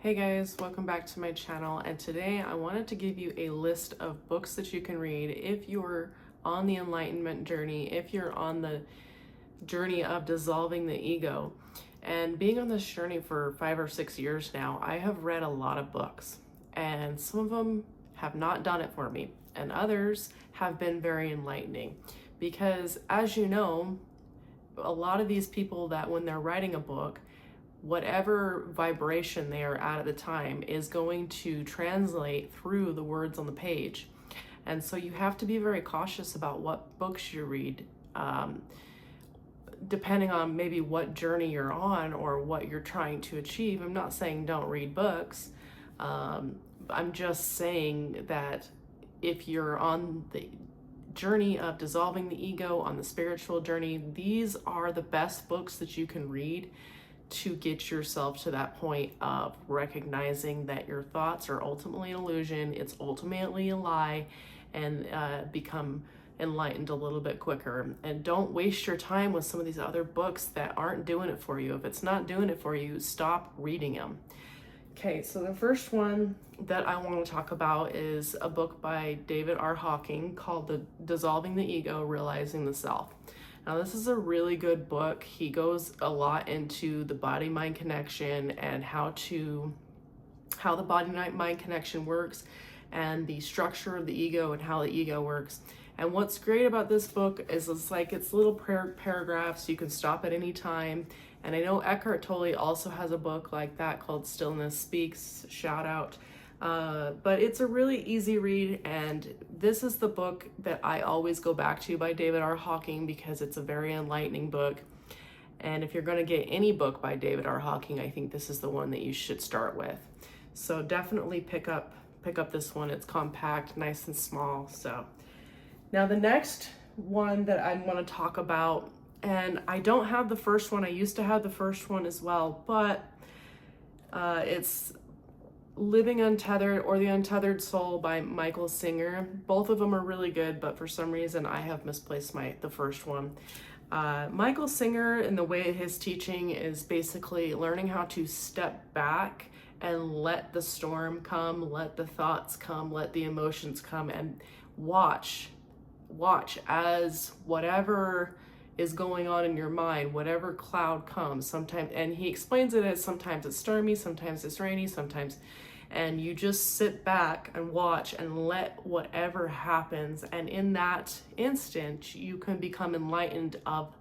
Hey guys, welcome back to my channel, and today I wanted to give you a list of books that you can read if you're on the enlightenment journey, if you're on the journey of dissolving the ego. And being on this journey for 5 or 6 years now, I have read a lot of books, and some of them have not done it for me, and others have been very enlightening. Because as you know, a lot of these people that when they're writing a book, whatever vibration they are at the time is going to translate through the words on the page. And so you have to be very cautious about what books you read, depending on maybe what journey you're on or what you're trying to achieve. I'm not saying don't read books. I'm just saying that if you're on the journey of dissolving the ego, on the spiritual journey, these are the best books that you can read to get yourself to that point of recognizing that your thoughts are ultimately an illusion, it's ultimately a lie, and become enlightened a little bit quicker. And don't waste your time with some of these other books that aren't doing it for you. If it's not doing it for you, stop reading them. Okay, so the first one that I want to talk about is a book by David R. Hawking called Dissolving the Ego, Realizing the Self. Now, this is a really good book. He goes a lot into the body-mind connection and how the body-mind connection works and the structure of the ego and how the ego works. And what's great about this book is it's little paragraphs. You can stop at any time. And I know Eckhart Tolle also has a book like that called Stillness Speaks, shout out. But it's a really easy read, and this is the book that I always go back to by David R. Hawking because it's a very enlightening book. And if you're going to get any book by David R. Hawking, I think this is the one that you should start with. So definitely pick up this one. It's compact, nice and small. So now the next one that I want to talk about, and I don't have the first one. I used to have the first one as well, but it's Living Untethered or The Untethered Soul by Michael Singer. Both of them are really good, but for some reason I have misplaced the first one. Michael Singer, in the way his teaching is basically learning how to step back and let the storm come, let the thoughts come, let the emotions come, and watch as whatever is going on in your mind, whatever cloud comes sometimes. And he explains it as sometimes it's stormy, sometimes it's rainy, and you just sit back and watch and let whatever happens. And in that instant, you can become enlightened of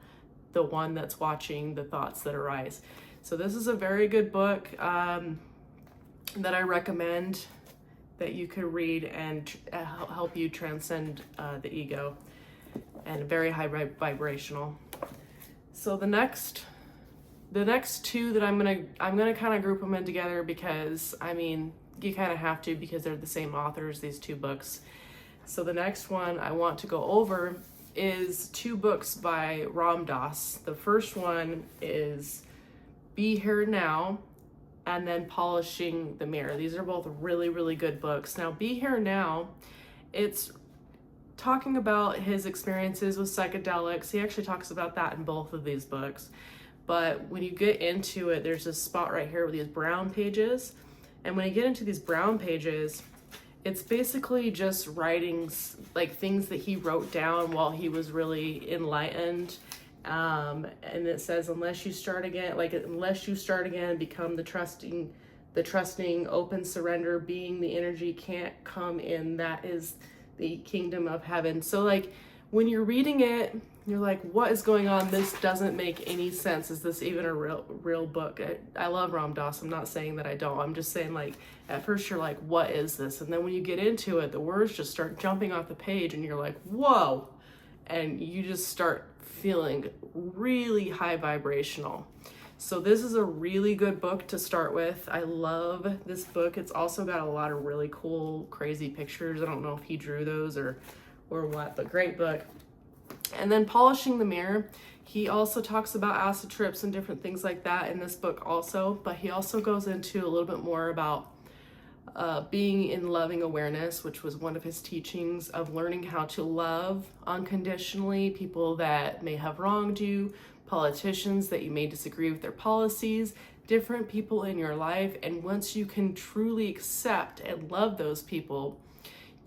the one that's watching the thoughts that arise. So this is a very good book that I recommend that you could read and help you transcend the ego, and very high vibrational. So the next two that I'm gonna kind of group them in together because I mean you kind of have to because they're the same authors, these two books. So the next one I want to go over is two books by Ram Dass. The first one is Be Here Now, and then Polishing the Mirror. These are both really, really good books. Now, Be Here Now, it's talking about his experiences with psychedelics. He actually talks about that in both of these books. But when you get into it, there's this spot right here with these brown pages. And when you get into these brown pages, it's basically just writings, like things that he wrote down while he was really enlightened. And it says, unless you start again, become the trusting, open surrender, being the energy can't come in. That is the kingdom of heaven. So like when you're reading it, you're like, what is going on? This doesn't make any sense. Is this even a real book? I love Ram Dass. I'm not saying that I don't. I'm just saying, like, at first you're like, what is this? And then when you get into it, the words just start jumping off the page and you're like, whoa. And you just start feeling really high vibrational. So this is a really good book to start with. I love this book. It's also got a lot of really cool, crazy pictures. I don't know if he drew those or what, but great book. And then Polishing the Mirror, he also talks about acid trips and different things like that in this book also, but he also goes into a little bit more about being in loving awareness, which was one of his teachings, of learning how to love unconditionally people that may have wronged you, politicians that you may disagree with their policies, different people in your life. And once you can truly accept and love those people,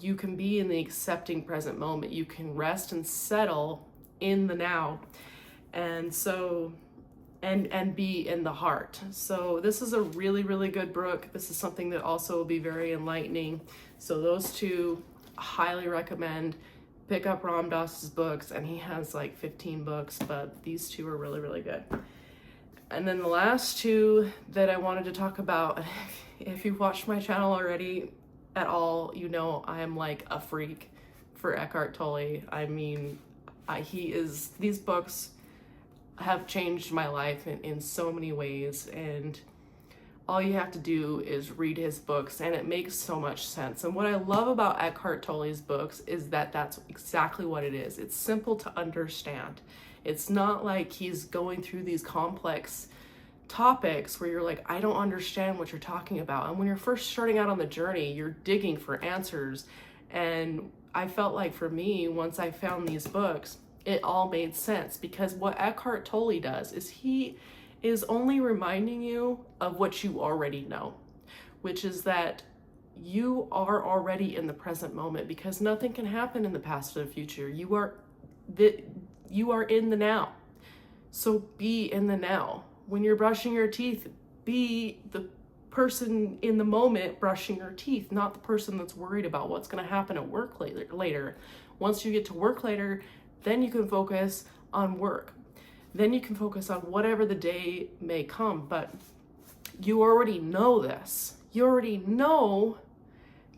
you can be in the accepting present moment. You can rest and settle in the now. And so, and be in the heart. So this is a really, really good book. This is something that also will be very enlightening. So those two, highly recommend. Pick up Ram Dass's books, and he has like 15 books, but these two are really, really good. And then the last two that I wanted to talk about, if you've watched my channel already at all, you know I am like a freak for Eckhart Tolle. I mean, these books have changed my life in so many ways, and all you have to do is read his books, and it makes so much sense. And what I love about Eckhart Tolle's books is that that's exactly what it is. It's simple to understand. It's not like he's going through these complex topics where you're like, I don't understand what you're talking about. And when you're first starting out on the journey, you're digging for answers. And I felt like for me, once I found these books, it all made sense, because what Eckhart Tolle does is he is only reminding you of what you already know, which is that you are already in the present moment, because nothing can happen in the past or the future. You are in the now. So be in the now. When you're brushing your teeth, be the person in the moment brushing your teeth, not the person that's worried about what's going to happen at work later. Once you get to work later, then you can focus on work. Then you can focus on whatever the day may come. But you already know this. You already know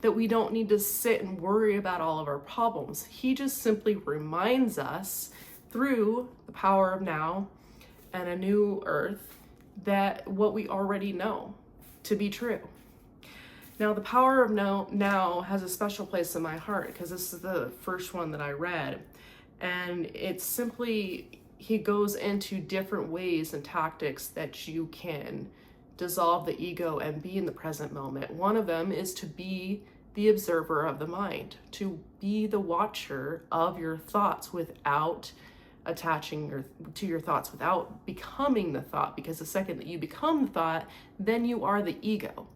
that we don't need to sit and worry about all of our problems. He just simply reminds us through the power of now and a new earth that what we already know to be true. Now, the power of now has a special place in my heart, because this is the first one that I read. And it's simply, he goes into different ways and tactics that you can dissolve the ego and be in the present moment. One of them is to be the observer of the mind, to be the watcher of your thoughts without attaching to your thoughts, without becoming the thought, because the second that you become the thought, then you are the ego.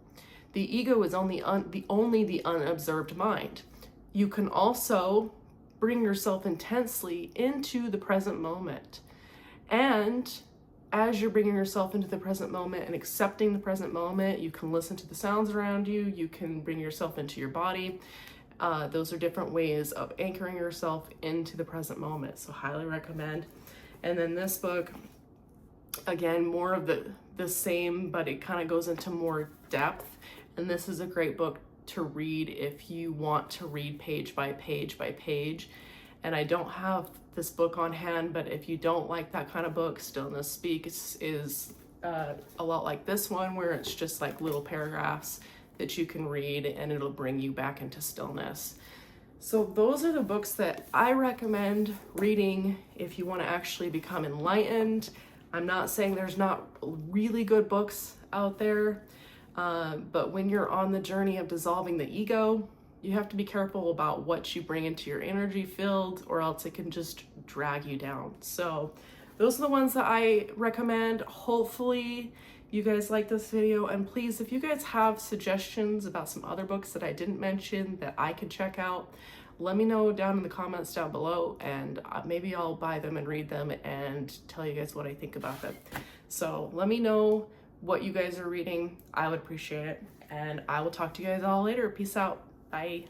The ego is only the unobserved mind. You can also bring yourself intensely into the present moment. And as you're bringing yourself into the present moment and accepting the present moment, you can listen to the sounds around you. You can bring yourself into your body. Those are different ways of anchoring yourself into the present moment. So highly recommend. And then this book, again, more of the same, but it kind of goes into more depth. And this is a great book to read if you want to read page by page by page. And I don't have this book on hand, but if you don't like that kind of book, Stillness Speaks is a lot like this one, where it's just like little paragraphs that you can read and it'll bring you back into stillness. So those are the books that I recommend reading if you want to actually become enlightened. I'm not saying there's not really good books out there, but when you're on the journey of dissolving the ego, you have to be careful about what you bring into your energy field, or else it can just drag you down. So those are the ones that I recommend. Hopefully you guys like this video, and please, if you guys have suggestions about some other books that I didn't mention that I could check out, let me know down in the comments down below, and maybe I'll buy them and read them and tell you guys what I think about them. So let me know what you guys are reading. I would appreciate it, and I will talk to you guys all later. Peace out. Bye.